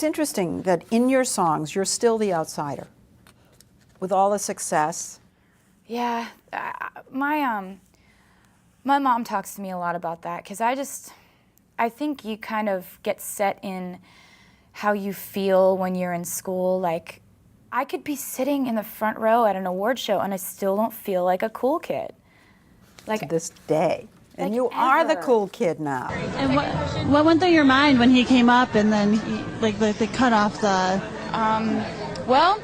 It's interesting that in your songs, you're still the outsider. With all the success. Yeah, my mom talks to me a lot about that, because I think you kind of get set in how you feel when you're in school. Like, I could be sitting in the front row at an award show and I still don't feel like a cool kid. Like, To this day. And like you are the ever. cool kid now. And what went through your mind when he came up and then they cut off the... Well,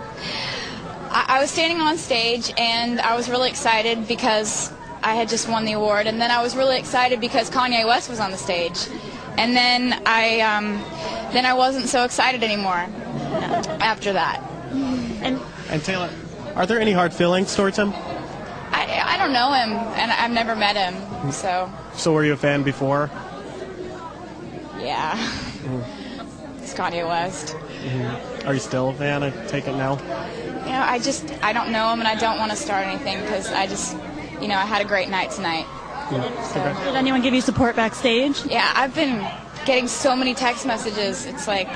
I was standing on stage and I was really excited because I had just won the award, and then I was really excited because Kanye West was on the stage, and then I wasn't so excited anymore after that. And Taylor, are there any hard feelings towards him? I don't know him, and I've never met him, so. So were you a fan before? Yeah. It's Kanye West. Are you still a fan? I take it now. You know, I don't know him, and I don't want to start anything because I had a great night tonight. Okay. Did anyone give you support backstage? Yeah, I've been getting so many text messages. It's like,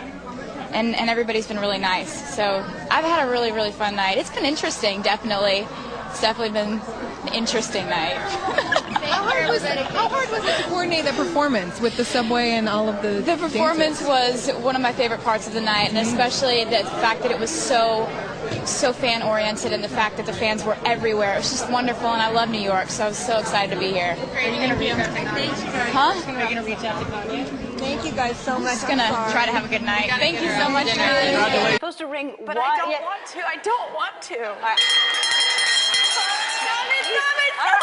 and everybody's been really nice. So I've had a really, really fun night. It's been interesting, definitely. It's definitely been an interesting night. How hard was it to coordinate the performance with the subway and all of the The performance dancers? was one of my favorite parts of the night, and especially the fact that it was so fan-oriented, and the fact that the fans were everywhere. It was just wonderful, and I love New York, so I was so excited to be here. Are you going to reach out to Kanye? Huh? Are you going to reach out to Kanye? Thank you guys so much. Just gonna try to have a good night. Thank you so much, guys. Supposed to ring, But I don't want to. I don't want to.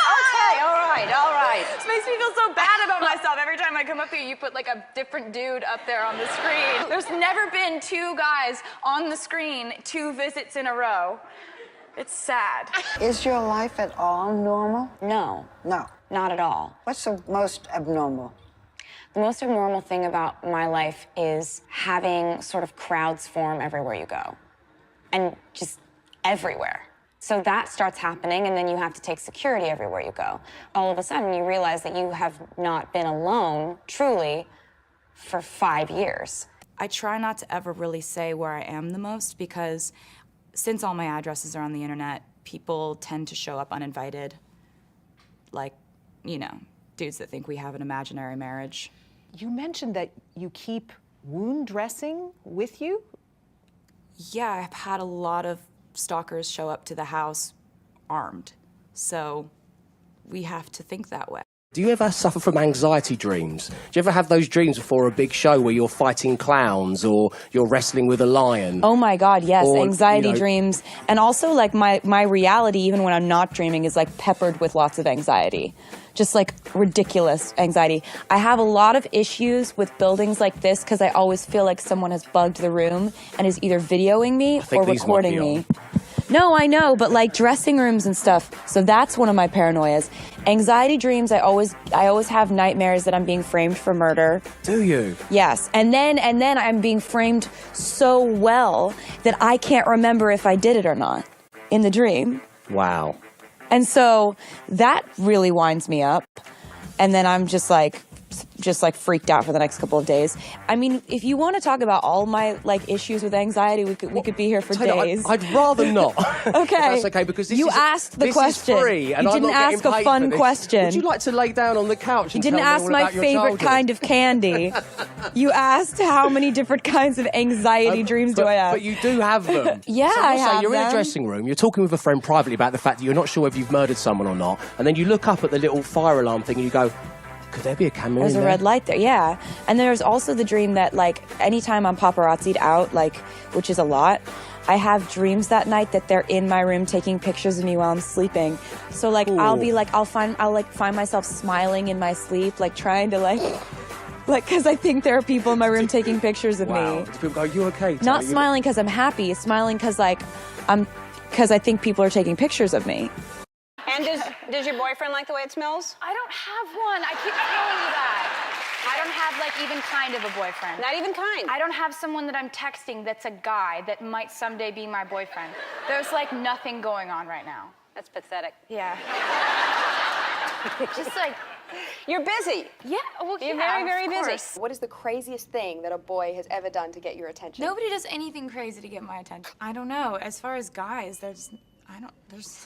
Okay, all right. It makes me feel so bad about myself. Every time I come up here, you put like a different dude up there on the screen. There's never been two guys on the screen 2 visits in a row. It's sad. Is your life at all normal? No, No. not at all. What's the most abnormal? The most abnormal thing about my life is having sort of crowds form everywhere you go. And just everywhere. So that starts happening, and then you have to take security everywhere you go. All of a sudden, you realize that you have not been alone, truly, for 5 years. I try not to ever really say where I am the most, because since all my addresses are on the internet, people tend to show up uninvited. Like, you know, dudes that think we have an imaginary marriage. You mentioned that you keep wound dressing with you? Yeah, I've had a lot of stalkers show up to the house armed. So we have to think that way. Do you ever suffer from anxiety dreams? Do you ever have those dreams before a big show where you're fighting clowns or you're wrestling with a lion? Oh my God, yes, Or, anxiety you know- dreams. And also, like, my reality, even when I'm not dreaming, is like peppered with lots of anxiety. Just like ridiculous anxiety. I have a lot of issues with buildings like this because I always feel like someone has bugged the room and is either videoing me or recording me. No, I know, but like dressing rooms and stuff. So that's one of my paranoias. Anxiety dreams, I always have nightmares that I'm being framed for murder. Do you? Yes, and then I'm being framed so well that I can't remember if I did it or not in the dream. Wow. And so that really winds me up. And then I'm just like freaked out for the next couple of days. I mean, if you want to talk about all my like issues with anxiety, we could be here for days. I'd rather not. Okay. That's okay, because this you is, asked the question. Is free, and you I'm didn't not ask a fun question. Would you like to lay down on the couch and You didn't tell me ask all my about your favorite childhood? kind of candy. You asked how many different kinds of anxiety dreams do I have. But you do have them. Yeah, so I let's say have you're in them. a dressing room, you're talking with a friend privately about the fact that you're not sure whether you've murdered someone or not, and then you look up at the little fire alarm thing and you go, could there be a camera There's in a there? red light there, yeah. And there's also the dream that, like, anytime I'm paparazzi'd out, like, which is a lot, I have dreams that night that they're in my room taking pictures of me while I'm sleeping. So, like, Ooh. I'll find myself smiling in my sleep, like, trying to, like, because I think there are people in my room taking pictures of Wow. me. Do people go, are you okay? Not Are you... smiling because I'm happy, smiling because, like, because I think people are taking pictures of me. And does your boyfriend like the way it smells? I don't have one. I keep telling you that. I don't have like even kind of a boyfriend. Not even kind. I don't have someone that I'm texting that's a guy that might someday be my boyfriend. There's like nothing going on right now. That's pathetic. Yeah. Just like You're busy. Yeah, well, You're yeah, very, very of busy. course. What is the craziest thing that a boy has ever done to get your attention? Nobody does anything crazy to get my attention. I don't know. As far as guys, They I don't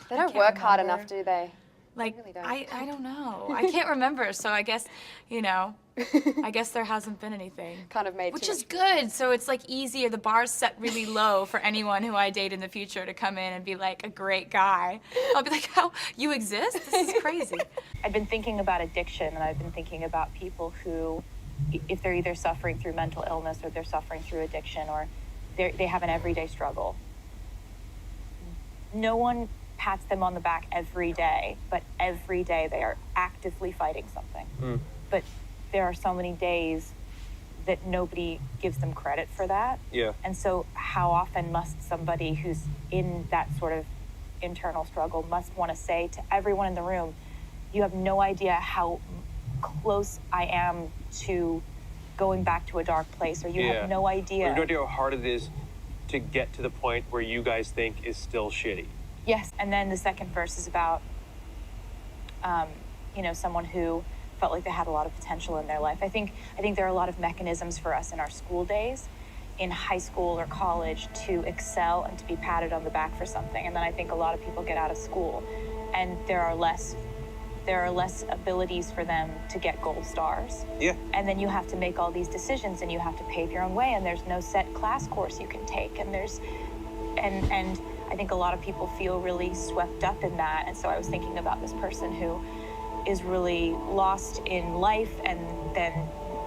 can't work hard remember. enough, do they? Like, They really don't. I don't know. I can't remember, so I guess, you know, I guess there hasn't been anything. Kind of made Which too is much- good, so it's like easier. The bar's set really low for anyone who I date in the future to come in and be like a great guy. I'll be like, how, you exist? This is crazy. I've been thinking about addiction, and I've been thinking about people who, if they're either suffering through mental illness or they're suffering through addiction or they have an everyday struggle. No one pats them on the back every day, but every day they are actively fighting something. But there are so many days that nobody gives them credit for that. Yeah. And so how often must somebody who's in that sort of internal struggle must want to say to everyone in the room, you have no idea how close I am to going back to a dark place, or you have no idea. You have no idea how hard it is to get to the point where you guys think is still shitty. Yes, and then the second verse is about, you know, someone who felt like they had a lot of potential in their life. I think there are a lot of mechanisms for us in our school days, in high school or college, to excel and to be patted on the back for something. And then I think a lot of people get out of school, and there are less abilities for them to get gold stars. Yeah. And then you have to make all these decisions, and you have to pave your own way, and there's no set class course you can take, and and I think a lot of people feel really swept up in that. And so I was thinking about this person who is really lost in life and then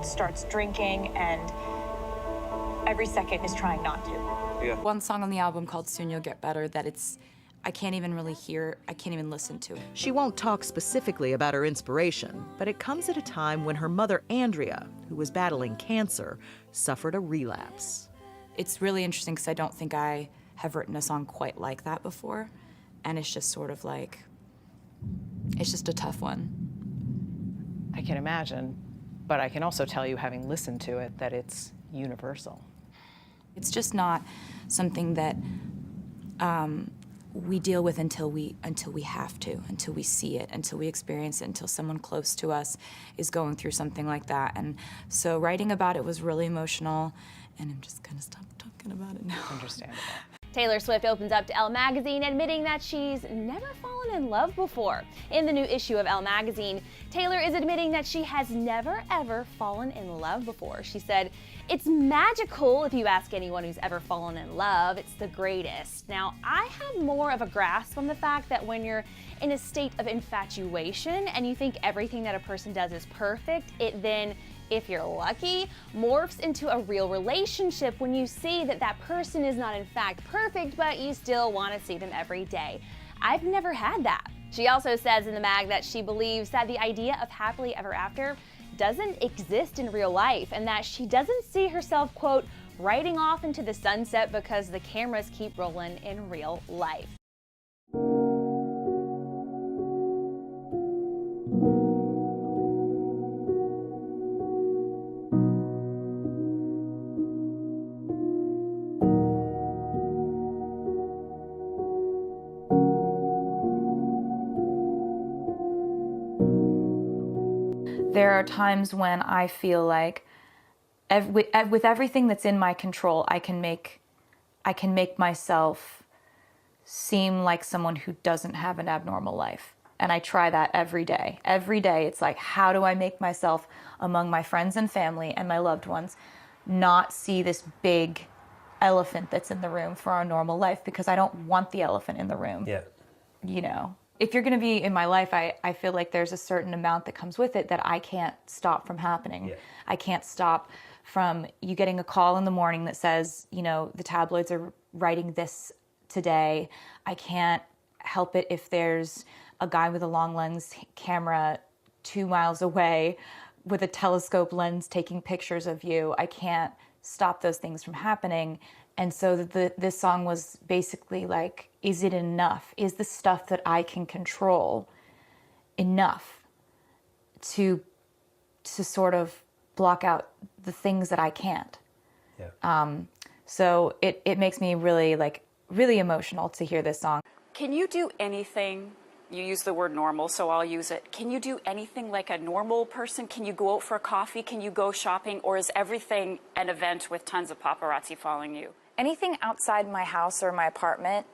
starts drinking, and every second is trying not to. Yeah. One song on the album called Soon You'll Get Better that I can't even really hear, I can't even listen to. She won't talk specifically about her inspiration, but it comes at a time when her mother, Andrea, who was battling cancer, suffered a relapse. It's really interesting because I don't think I have written a song quite like that before, and it's just sort of like, it's just a tough one. I can imagine, but I can also tell you, having listened to it, that it's universal. It's just not something that we deal with until we have to, until we see it, until we experience it, until someone close to us is going through something like that. And so writing about it was really emotional, and I'm just gonna stop talking about it now. Understandable. Taylor Swift opens up to Elle magazine, admitting that she's never fallen in love before. In the new issue of Elle magazine, Taylor is admitting that she has never, ever fallen in love before. She said, "It's magical if you ask anyone who's ever fallen in love. It's the greatest." Now, I have more of a grasp on the fact that when you're in a state of infatuation and you think everything that a person does is perfect, it then, if you're lucky, morphs into a real relationship when you see that that person is not in fact perfect, but you still want to see them every day. I've never had that. She also says in the mag that she believes that the idea of happily ever after doesn't exist in real life, and that she doesn't see herself, quote, riding off into the sunset because the cameras keep rolling in real life. There are times when I feel like with everything that's in my control, I can make myself seem like someone who doesn't have an abnormal life. And I try that every day. Every day it's like, how do I make myself, among my friends and family and my loved ones, not see this big elephant that's in the room for our normal life, because I don't want the elephant in the room. Yeah. You know, if you're going to be in my life, I feel like there's a certain amount that comes with it that I can't stop from happening. Yeah. I can't stop from you getting a call in the morning that says, you know, the tabloids are writing this today. I can't help it if there's a guy with a long lens camera 2 miles away with a telescope lens taking pictures of you. I can't stop those things from happening. And so this song was basically like, is it enough? Is the stuff that I can control enough to sort of block out the things that I can't? Yeah. So it makes me really emotional to hear this song. Can you do anything you use the word normal, so I'll use it. Can you do anything like a normal person? Can you go out for a coffee? Can you go shopping? Or is everything an event with tons of paparazzi following you? Anything outside my house or my apartment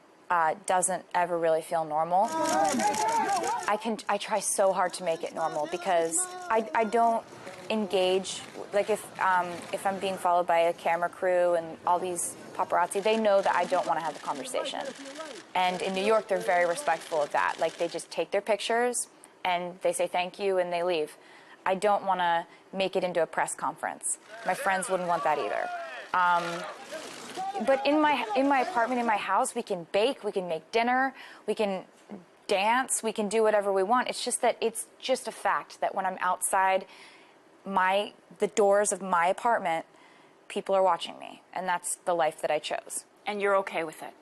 doesn't ever really feel normal. I try so hard to make it normal because I don't engage, like if I'm being followed by a camera crew and all these paparazzi, they know that I don't want to have the conversation. And in New York, they're very respectful of that. Like, they just take their pictures and they say thank you and they leave. I don't want to make it into a press conference. My friends wouldn't want that either. But in my apartment, in my house, we can bake, we can make dinner, we can dance, we can do whatever we want. It's just that it's just a fact that when I'm outside the doors of my apartment, people are watching me, and that's the life that I chose. And you're okay with it?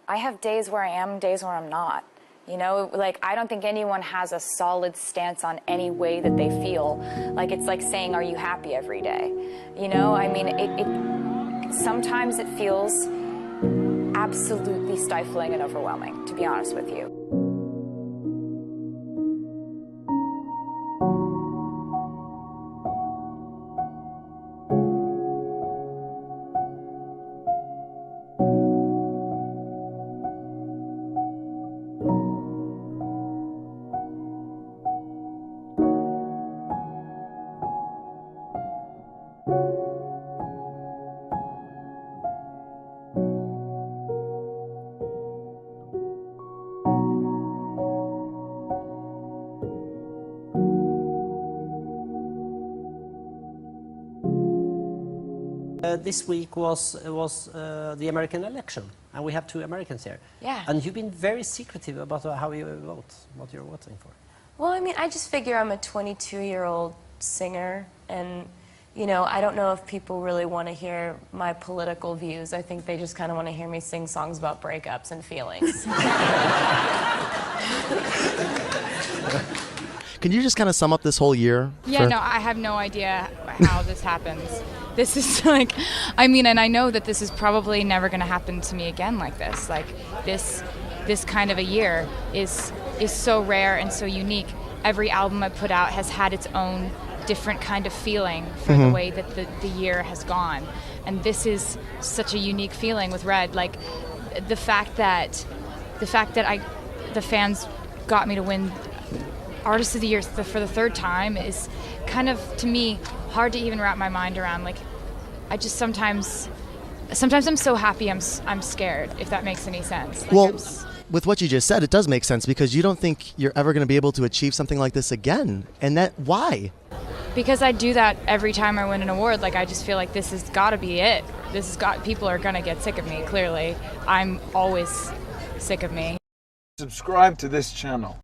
I have days where I am, days where I'm not. You know, like, I don't think anyone has a solid stance on any way that they feel. Like, it's like saying, are you happy every day? You know, I mean, sometimes it feels absolutely stifling and overwhelming, to be honest with you. This week was the American election, and we have 2 Americans here. Yeah. And you've been very secretive about how you vote, what you're voting for. Well, I mean, I just figure I'm a 22-year-old singer, and, you know, I don't know if people really want to hear my political views. I think they just kind of want to hear me sing songs about breakups and feelings. Can you just kind of sum up this whole year? Yeah, no, I have no idea how this happens. This is like, I mean, and I know that this is probably never going to happen to me again like this. Like, this kind of a year is so rare and so unique. Every album I put out has had its own different kind of feeling for the way that the year has gone. And this is such a unique feeling with Red. Like, the fact that the fans got me to win Artist of the Year for the 3rd time is kind of, to me, hard to even wrap my mind around. Like, I just sometimes I'm so happy I'm scared, if that makes any sense. Like, well, with what you just said, it does make sense, because you don't think you're ever going to be able to achieve something like this again. And why? Because I do that every time I win an award. Like, I just feel like this has got to be it. People are going to get sick of me, clearly. I'm always sick of me. Subscribe to this channel.